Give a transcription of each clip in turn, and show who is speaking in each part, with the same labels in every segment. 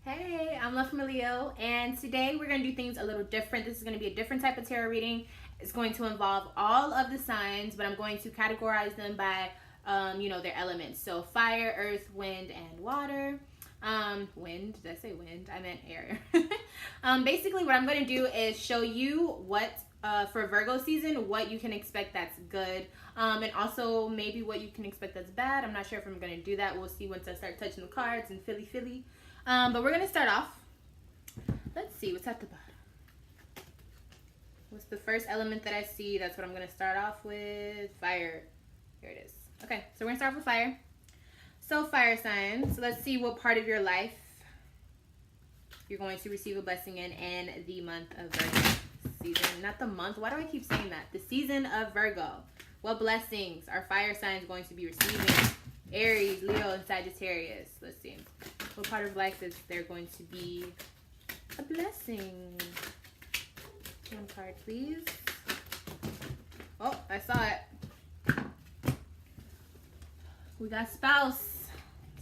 Speaker 1: Hey, I'm Love from a Leo, and today we're going to do things a little different. This is going to be a different type of tarot reading. It's going to involve all of the signs, but I'm going to categorize them by, their elements. So fire, earth, wind, and water. Wind, did I say wind? I meant air. Basically, what I'm going to do is show you what, for Virgo season, what you can expect that's good, and also maybe what you can expect that's bad. I'm not sure if I'm going to do that. We'll see once I start touching the cards and Philly. But we're going to start off. Let's see what's at the bottom. What's the first element that I see? That's what I'm going to start off with. Fire. Here it is. Okay, so we're going to start off with fire. So fire signs. So let's see what part of your life you're going to receive a blessing in the month of Virgo season. Not the month. Why do I keep saying that? The season of Virgo. What blessings are fire signs going to be receiving? Aries, Leo, and Sagittarius. Let's see. What part of life is there going to be a blessing? One card, please. Oh, I saw it. We got spouse.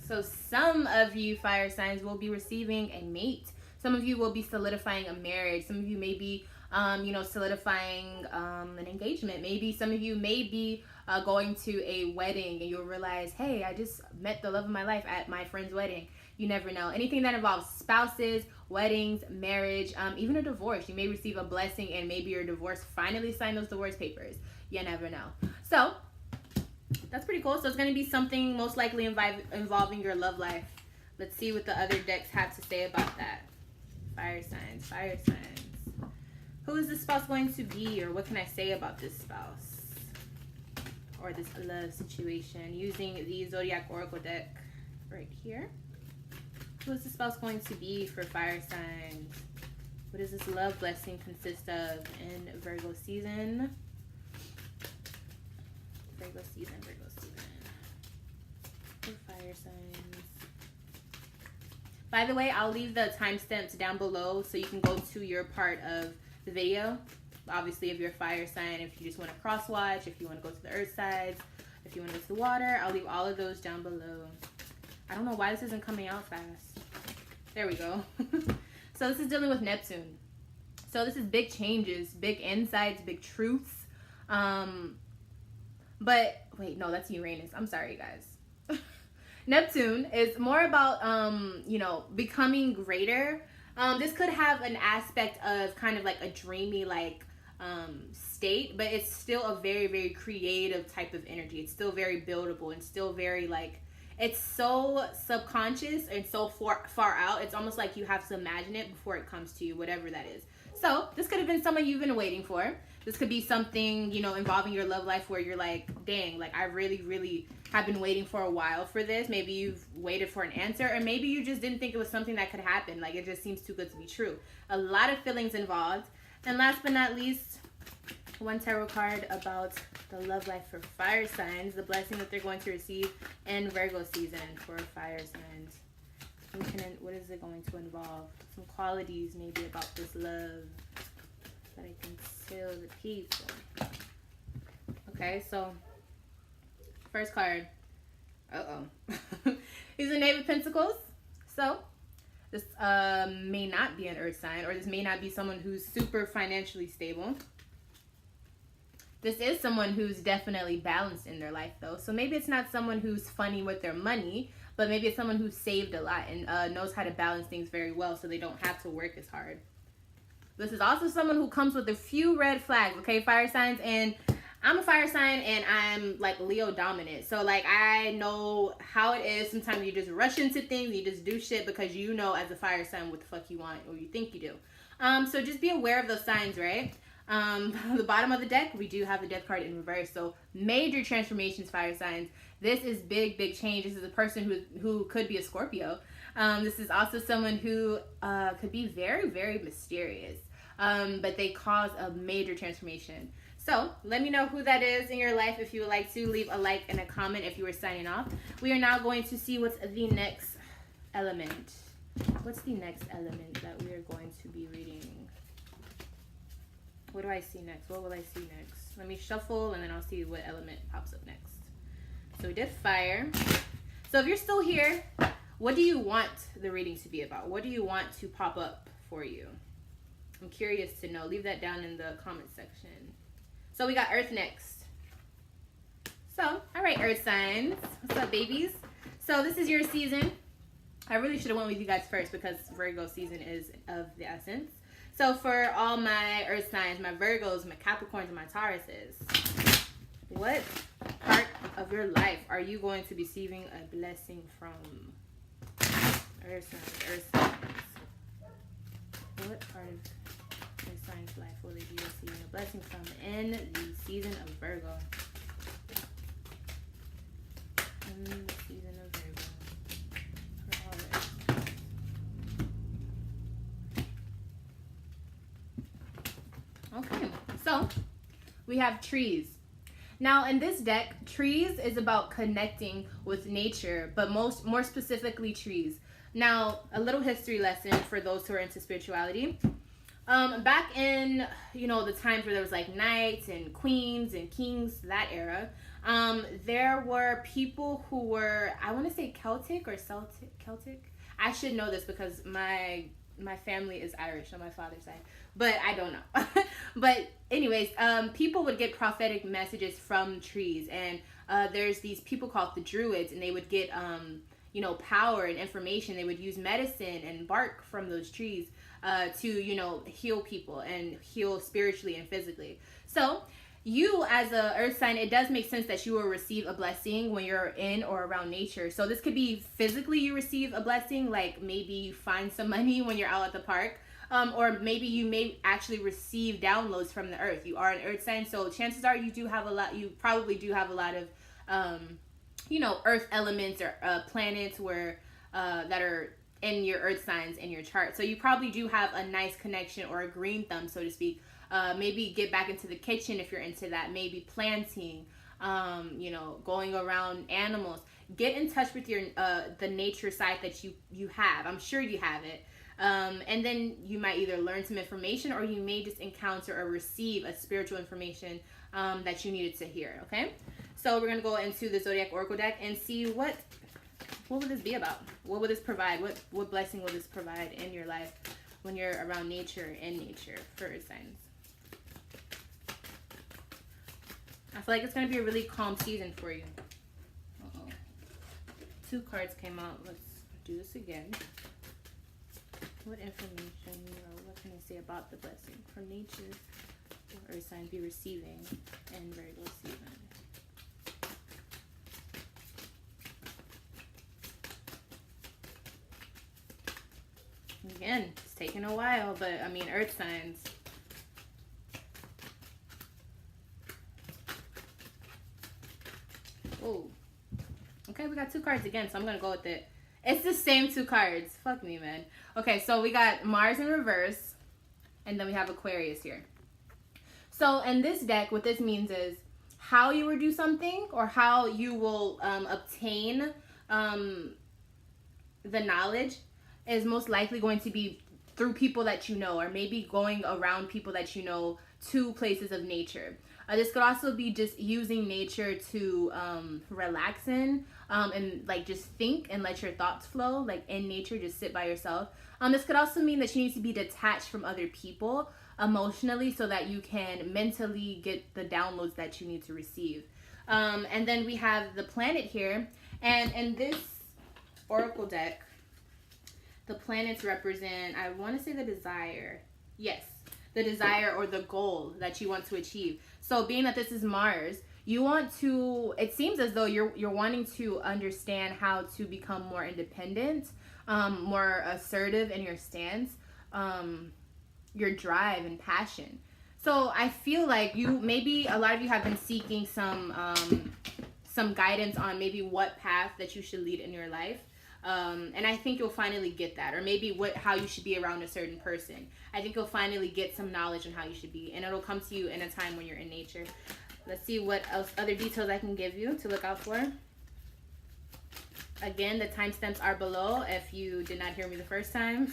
Speaker 1: So some of you fire signs will be receiving a mate. Some of you will be solidifying a marriage. Some of you may be, solidifying an engagement. Maybe some of you may be going to a wedding and you'll realize, hey, I just met the love of my life at my friend's wedding. You never know. Anything that involves spouses, weddings, marriage, even a divorce. You may receive a blessing and maybe your divorce finally sign those divorce papers. You never know. So that's pretty cool. So it's going to be something most likely involving your love life. Let's see what the other decks have to say about that. Fire signs, fire signs. Who is this spouse going to be, or what can I say about this spouse or this love situation using the Zodiac Oracle deck right here? Who is the spouse going to be for fire signs? What does this love blessing consist of in Virgo season? Virgo season. For fire signs. By the way, I'll leave the timestamps down below so you can go to your part of the video. Obviously, if you're a fire sign, if you just want to cross watch, if you want to go to the earth sides, if you want to go to the water, I'll leave all of those down below. I don't know why this isn't coming out fast. There we go. So this is dealing with Neptune. So this is big changes, big insights, big truths. But wait, no, that's Uranus. I'm sorry, guys. Neptune is more about, becoming greater. This could have an aspect of kind of like a dreamy, state, but it's still a very, very creative type of energy. It's still very buildable and still very, it's so subconscious and so far out. It's almost like you have to imagine it before it comes to you, whatever that is. So this could have been someone you've been waiting for. This could be something, involving your love life where you're like, dang, I really, really have been waiting for a while for this. Maybe you've waited for an answer, or maybe you just didn't think it was something that could happen. It just seems too good to be true. A lot of feelings involved. And last but not least, one tarot card about the love life for fire signs, the blessing that they're going to receive in Virgo season for fire signs. What is it going to involve? Some qualities maybe about this love that I can tell the people. Okay, so first card. He's the Knave of Pentacles. So this may not be an earth sign, or this may not be someone who's super financially stable. This is someone who's definitely balanced in their life, though. So maybe it's not someone who's funny with their money, but maybe it's someone who's saved a lot and knows how to balance things very well so they don't have to work as hard. This is also someone who comes with a few red flags, okay, fire signs? And I'm a fire sign and I'm Leo dominant. So I know how it is. Sometimes you just rush into things. You just do shit because you know as a fire sign what the fuck you want or you think you do. So just be aware of those signs, right? On the bottom of the deck, we do have the death card in reverse. So major transformations, fire signs. This is big, big change. This is a person who could be a Scorpio. This is also someone who could be very, very mysterious. But they cause a major transformation. So let me know who that is in your life. If you would like to, leave a like and a comment if you were signing off. We are now going to see what's the next element. What's the next element that we are going to be reading? What do I see next? What will I see next? Let me shuffle and then I'll see what element pops up next. So we did fire. So if you're still here, what do you want the reading to be about? What do you want to pop up for you? I'm curious to know. Leave that down in the comment section. So we got Earth next. So, all right, Earth signs. What's up, babies? So this is your season. I really should have went with you guys first because Virgo season is of the essence. So for all my Earth signs, my Virgos, my Capricorns, and my Tauruses, what part of your life are you going to be receiving a blessing from? Earth signs, Earth signs. What part of Earth signs' life will they be receiving a blessing from in the season of Virgo? In the season of Virgo. For all Earth signs. Okay, so we have trees. Now in this deck, trees is about connecting with nature, but more specifically trees. Now, a little history lesson for those who are into spirituality. Back in, the times where there was like knights and queens and kings, that era, there were people who were, I want to say Celtic or Celtic. I should know this because my family is Irish on my father's side, but I don't know. But anyways, people would get prophetic messages from trees, and there's these people called the Druids, and they would get power and information. They would use medicine and bark from those trees to heal people and heal spiritually and physically. So you as a Earth sign, it does make sense that you will receive a blessing when you're in or around nature. So this could be physically you receive a blessing, like maybe you find some money when you're out at the park, or maybe you may actually receive downloads from the Earth. You are an Earth sign, so chances are you probably do have a lot of Earth elements or planets that are in your Earth signs in your chart. So you probably do have a nice connection or a green thumb, so to speak. Maybe get back into the kitchen if you're into that. Maybe planting, going around animals. Get in touch with your the nature side that you have. I'm sure you have it. And then you might either learn some information or you may just encounter or receive a spiritual information that you needed to hear, okay? So we're going to go into the Zodiac Oracle deck and see what will this be about? What will this provide? What blessing will this provide in your life when you're around nature and nature for Earth signs? I feel like it's going to be a really calm season for you. Uh-oh. 2 cards came out. Let's do this again. What information or what can I say about the blessing from nature will Earth signs be receiving in Virgo season? Again, it's taking a while, but I mean, Earth signs. Oh, okay, we got 2 cards again, so I'm gonna go with it. It's the same 2 cards. Fuck me, man. Okay, so we got Mars in reverse, and then we have Aquarius here. So in this deck, what this means is how you will do something or how you will obtain the knowledge is most likely going to be through people that you know, or maybe going around people that you know to places of nature. This could also be just using nature to relax in and like just think and let your thoughts flow, like in nature, just sit by yourself. This could also mean that you need to be detached from other people emotionally so that you can mentally get the downloads that you need to receive. And then we have the planet here, and in this oracle deck, the planets represent, I want to say the desire. Yes, the desire or the goal that you want to achieve. So being that this is Mars, you want to, it seems as though you're wanting to understand how to become more independent, more assertive in your stance, your drive and passion. So I feel like maybe a lot of you have been seeking some guidance on maybe what path that you should lead in your life. And I think you'll finally get that, or maybe how you should be around a certain person. I think you'll finally get some knowledge on how you should be, and it'll come to you in a time when you're in nature. Let's see what other details I can give you to look out for. Again, the timestamps are below if you did not hear me the first time.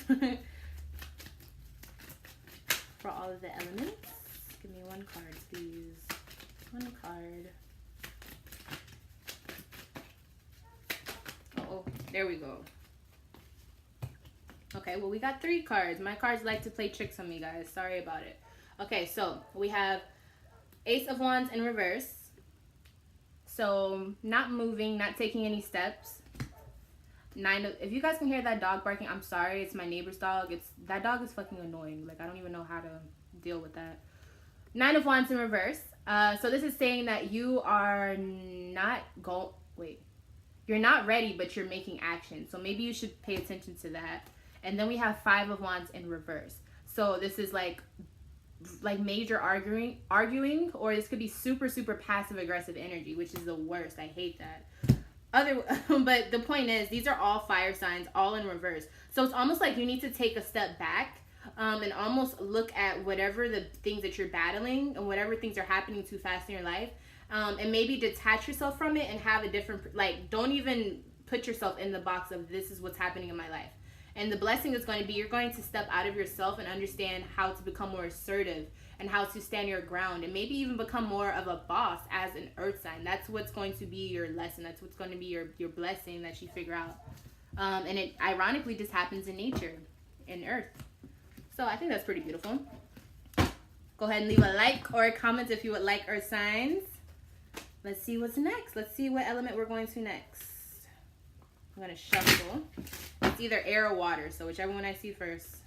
Speaker 1: For all of the elements, give me 1 card, please. 1 card. Oh, there we go. Okay, well, we got 3 cards. My cards like to play tricks on me, guys. Sorry about it. Okay, so we have Ace of Wands in reverse. So not moving, not taking any steps. If you guys can hear that dog barking, I'm sorry. It's my neighbor's dog. That dog is fucking annoying. Like, I don't even know how to deal with that. 9 of Wands in reverse. So this is saying that you are not you're not ready, but you're making action. So maybe you should pay attention to that. And then we have 5 of Wands in reverse. So this is like major arguing, or this could be super, super passive aggressive energy, which is the worst. I hate that. But the point is, these are all fire signs, all in reverse. So it's almost like you need to take a step back and almost look at whatever the things that you're battling and whatever things are happening too fast in your life, and maybe detach yourself from it and have a different, like, don't even put yourself in the box of this is what's happening in my life. And the blessing is going to be, you're going to step out of yourself and understand how to become more assertive and how to stand your ground and maybe even become more of a boss as an earth sign. That's what's going to be your lesson. That's what's going to be your blessing that you figure out. And it ironically just happens in nature, in earth. So I think that's pretty beautiful. Go ahead and leave a like or a comment if you would like earth signs. Let's see what's next. Let's see what element we're going to next. I'm going to shuffle. It's either air or water, so whichever one I see first.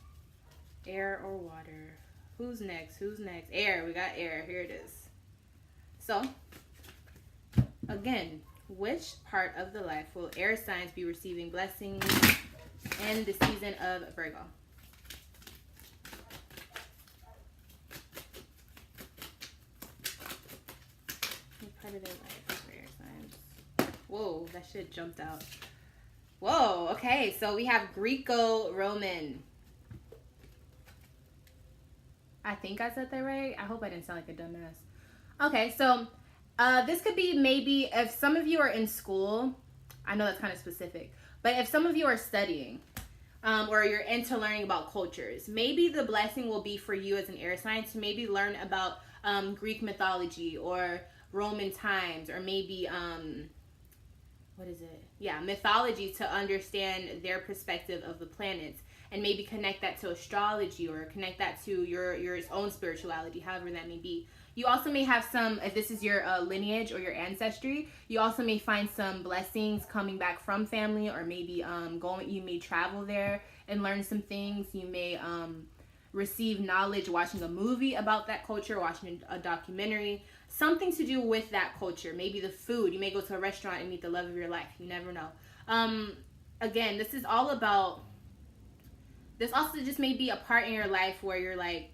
Speaker 1: Air or water. Who's next? Who's next? Air. We got air. Here it is. So, again, which part of the life will air signs be receiving blessings in the season of Virgo? What part of their life for air signs? Whoa, that shit jumped out. Whoa, okay, so we have Greco-Roman. I think I said that right. I hope I didn't sound like a dumbass. Okay, so this could be maybe if some of you are in school. I know that's kind of specific. But if some of you are studying or you're into learning about cultures, maybe the blessing will be for you as an air sign to maybe learn about Greek mythology or Roman times, or maybe... what is it? Yeah, mythology, to understand their perspective of the planets and maybe connect that to astrology or connect that to your own spirituality, however that may be. You also may have some, if this is your lineage or your ancestry, you also may find some blessings coming back from family, or maybe you may travel there and learn some things. You may receive knowledge watching a movie about that culture, watching a documentary. Something to do with that culture. Maybe the food. You may go to a restaurant and meet the love of your life. You never know. Again, this is all about... This also just may be a part in your life where you're like,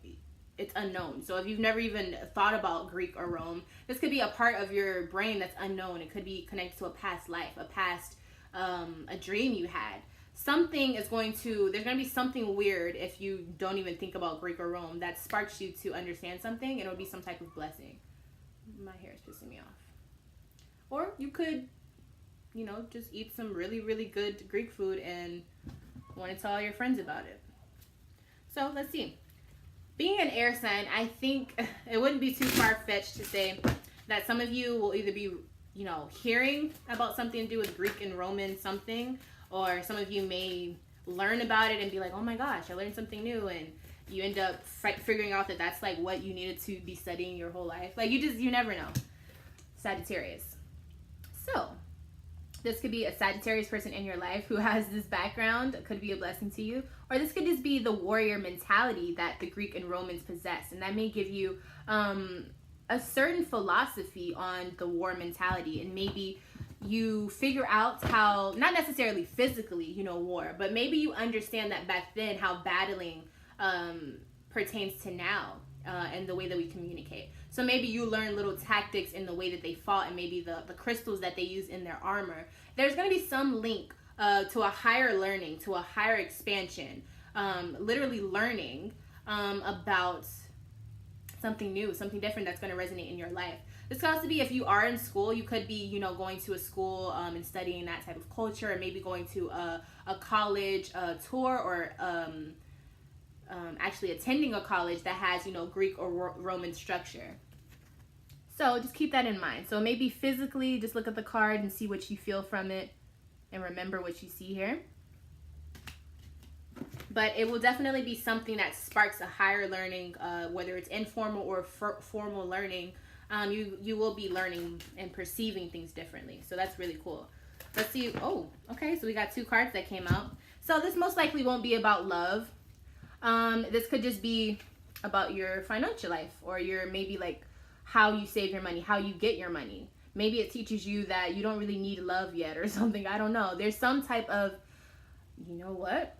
Speaker 1: it's unknown. So if you've never even thought about Greek or Rome, this could be a part of your brain that's unknown. It could be connected to a past life, a past, a dream you had. Something is going to... There's going to be something weird if you don't even think about Greek or Rome that sparks you to understand something, and it'll be some type of blessing. My hair is pissing me off. Or you could, just eat some really, really good Greek food and want to tell all your friends about it. So let's see. Being an air sign, I think it wouldn't be too far-fetched to say that some of you will either be, hearing about something to do with Greek and Roman something, or some of you may learn about it and be like, oh my gosh, I learned something new, and you end up figuring out that that's like what you needed to be studying your whole life. Like, you never know. Sagittarius. So, this could be a Sagittarius person in your life who has this background. It could be a blessing to you. Or this could just be the warrior mentality that the Greek and Romans possess. And that may give you a certain philosophy on the war mentality. And maybe you figure out how, not necessarily physically, war, but maybe you understand that back then how battling pertains to now and the way that we communicate. So maybe you learn little tactics in the way that they fought, and maybe the crystals that they use in their armor. There's going to be some link to a higher learning, to a higher expansion, literally learning about something new, something different that's going to resonate in your life. This could also be if you are in school, you could be, going to a school and studying that type of culture, or maybe going to a college tour, or actually attending a college that has, Greek or Roman structure. So just keep that in mind. So maybe physically, just look at the card and see what you feel from it, and remember what you see here. but it will definitely be something that sparks a higher learning, whether it's informal or formal learning. You will be learning and perceiving things differently. So that's really cool. Let's see. Oh, okay. So we got 2 cards that came out. So this most likely won't be about love. This could just be about your financial life, or your maybe like how you save your money, how you get your money. Maybe it teaches you that you don't really need love yet or something. I don't know. There's some type of, you know what?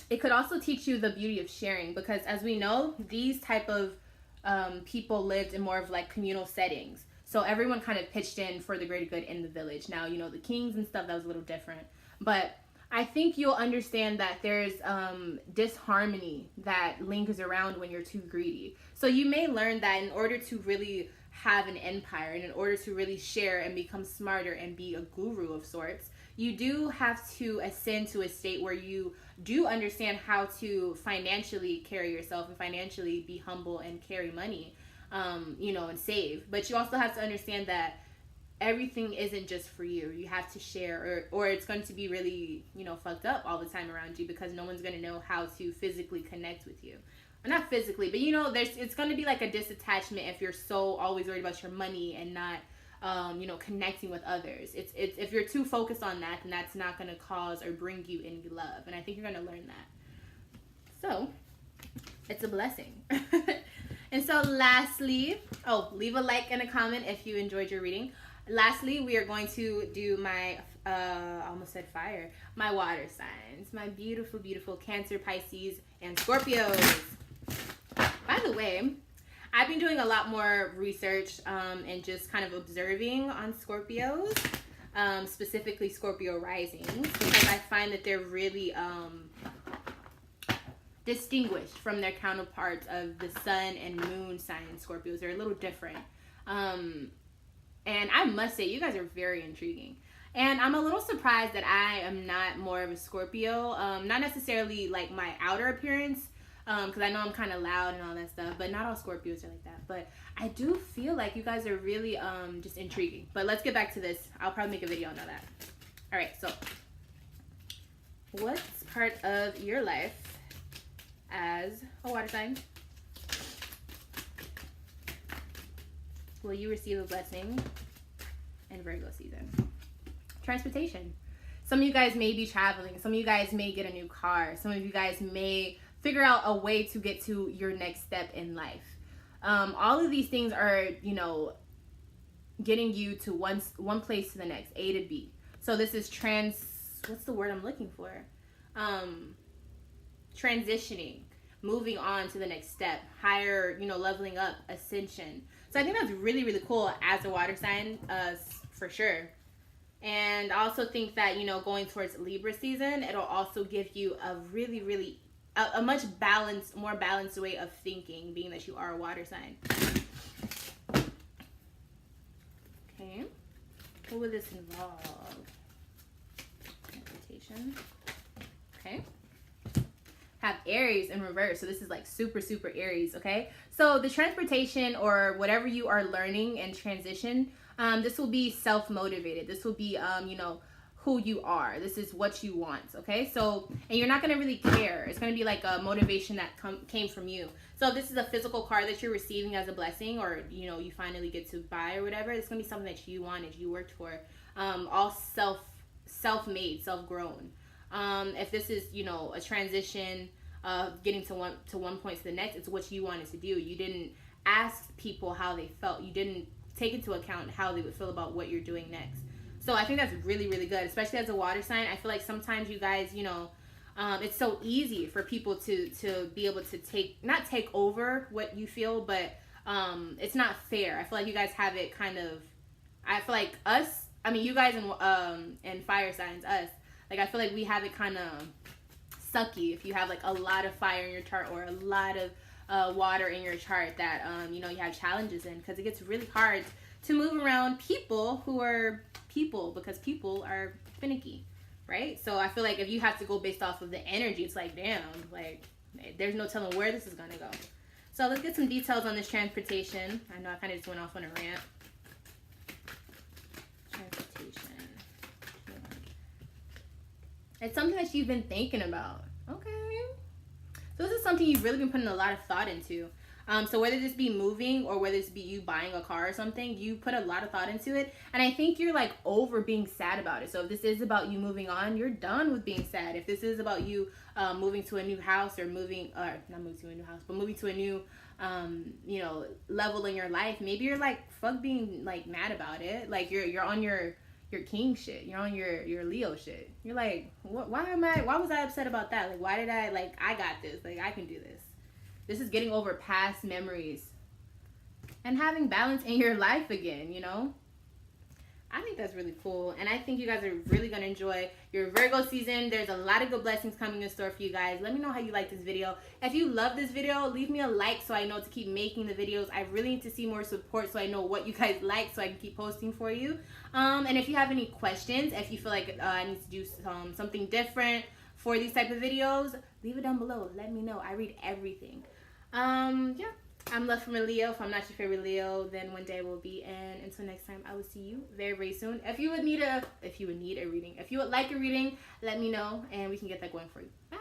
Speaker 1: It could also teach you the beauty of sharing, because as we know, these type of people lived in more of like communal settings. So everyone kind of pitched in for the greater good in the village. Now, you know, the kings and stuff, that was a little different. But I think you'll understand that there's disharmony that lingers around when you're too greedy. So you may learn that in order to really have an empire, and in order to really share and become smarter and be a guru of sorts, you do have to ascend to a state where you do understand how to financially carry yourself and financially be humble and carry money, you know, and save. But you also have to understand that everything isn't just for you. You have to share, or it's going to be really, you know, fucked up all the time around you, because no one's going to know how to physically connect with you. Not physically, but you know, it's going to be like a disattachment if you're so always worried about your money and not you know, connecting with others. It's if you're too focused on that, then that's not going to cause or bring you any love, and I think you're going to learn that. So it's a blessing. And so lastly, leave a like and a comment if you enjoyed your reading. Lastly, we are going to do my I almost said fire, my water signs, my beautiful, beautiful Cancer, Pisces, and Scorpios. By the way, I've been doing a lot more research and just kind of observing on Scorpios, specifically Scorpio risings, because I find that they're really distinguished from their counterparts of the sun and moon sign Scorpios. They're a little different. And I must say, you guys are very intriguing. And I'm a little surprised that I am not more of a Scorpio. Not necessarily like my outer appearance, because I know I'm kind of loud and all that stuff, but not all Scorpios are like that. But I do feel like you guys are really just intriguing. But let's get back to this. I'll probably make a video on all that. All right, so what's part of your life as a water sign will you receive a blessing in Virgo season? Transportation. Some of you guys may be traveling. Some of you guys may get a new car. Some of you guys may figure out a way to get to your next step in life. All of these things are, you know, getting you to one place to the next, A to B. So this is what's the word I'm looking for? Transitioning, moving on to the next step, higher, you know, leveling up, ascension. So I think that's really, really cool as a water sign, for sure. And I also think that, you know, going towards Libra season, it'll also give you a really, really, a much more balanced way of thinking, being that you are a water sign. Okay. What would this involve? Transportation. Okay. Have Aries in reverse. So this is like super, super Aries, okay? So the transportation or whatever you are learning and transition, this will be self-motivated. This will be, you know, who you are. This is what you want, okay? So, and you're not going to really care. It's going to be like a motivation that came from you. So if this is a physical card that you're receiving as a blessing, or, you know, you finally get to buy or whatever, it's going to be something that you wanted, you worked for, all self-made, self-grown. If this is, you know, a transition, getting to one point to the next, it's what you wanted to do. You didn't ask people how they felt. You didn't take into account how they would feel about what you're doing next. So I think that's really, really good, especially as a water sign. I feel like sometimes you guys, you know, it's so easy for people to be able to not take over what you feel, but it's not fair. I feel like you guys have it kind of, I feel like us, I mean, you guys and fire signs, us, like I feel like we have it kind of sucky if you have like a lot of fire in your chart or a lot of water in your chart that you know, you have challenges in, because it gets really hard to move around people who are people, because people are finicky, right? So I feel like if you have to go based off of the energy, it's like, damn, like there's no telling where this is gonna go. So let's get some details on this transportation. I know I kind of just went off on a rant. Transportation. It's something that you've been thinking about. Okay. So this is something you've really been putting a lot of thought into. So whether this be moving or whether this be you buying a car or something, you put a lot of thought into it. And I think you're like over being sad about it. So if this is about you moving on, you're done with being sad. If this is about you moving to a new house or not moving to a new house, but moving to a new, you know, level in your life, maybe you're like, fuck being like mad about it. Like you're on your king shit. You're on your Leo shit. You're like, why was I upset about that? Like, why did I, like, I got this. Like, I can do this. This is getting over past memories and having balance in your life again, you know? I think that's really cool. And I think you guys are really going to enjoy your Virgo season. There's a lot of good blessings coming in store for you guys. Let me know how you like this video. If you love this video, leave me a like so I know to keep making the videos. I really need to see more support so I know what you guys like so I can keep posting for you. And if you have any questions, if you feel like I need to do something different for these type of videos, leave it down below. Let me know. I read everything. Yeah, I'm love from a Leo. If I'm not your favorite Leo, then one day we'll be. And until next time, I will see you very, very soon. If you would need a reading, if you would like a reading, let me know and we can get that going for you. Bye.